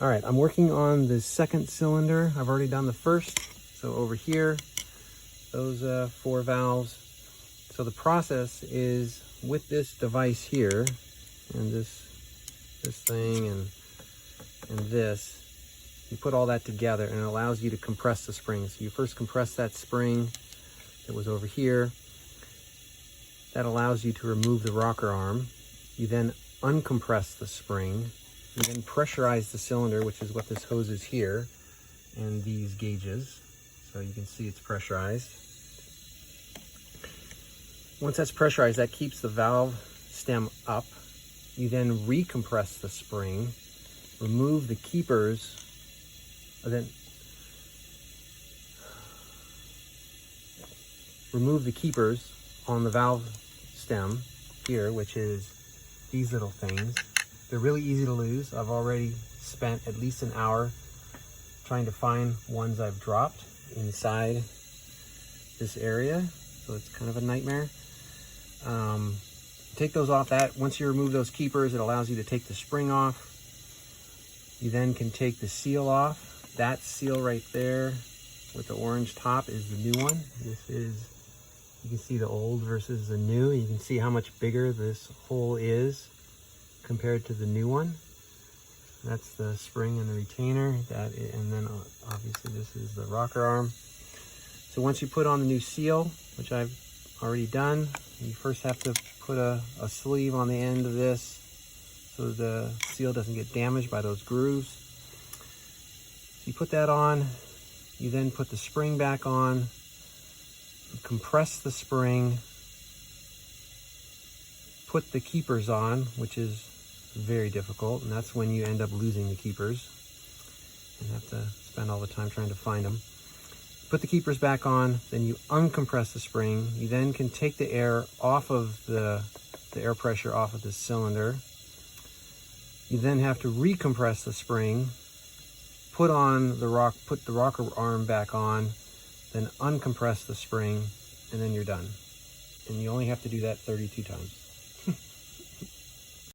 All right, I'm working on the second cylinder. I've already done the first. So over here, those 4 valves. So the process is with this device here, and this thing and this, you put all that together and it allows you to compress the spring. So you first compress that spring that was over here. That allows you to remove the rocker arm. You then uncompress the spring. You then pressurize the cylinder, which is what this hose is here, and these gauges. So you can see it's pressurized. Once that's pressurized, that keeps the valve stem up. You then recompress the spring, remove the keepers, and then remove the keepers on the valve stem here, which is these little things. They're really easy to lose. I've already spent at least an hour trying to find ones I've dropped inside this area, so it's kind of a nightmare. Take those off. Once you remove those keepers, it allows you to take the spring off. You then can take the seal off. That seal right there with the orange top is the new one. This is, you can see the old versus the new. You can see how much bigger this hole is compared to the new one. That's the spring and the retainer. And then obviously this is the rocker arm. So once you put on the new seal, which I've already done, you first have to put a sleeve on the end of this so the seal doesn't get damaged by those grooves. So you put that on, you then put the spring back on, compress the spring, put the keepers on, which is very difficult, and that's when you end up losing the keepers and have to spend all the time trying to find them. Put the keepers back on, then you uncompress the spring. You then can take the air off of the air pressure off of the cylinder. You then have to recompress the spring, put the rocker arm back on, then uncompress the spring, and then you're done. And you only have to do that 32 times.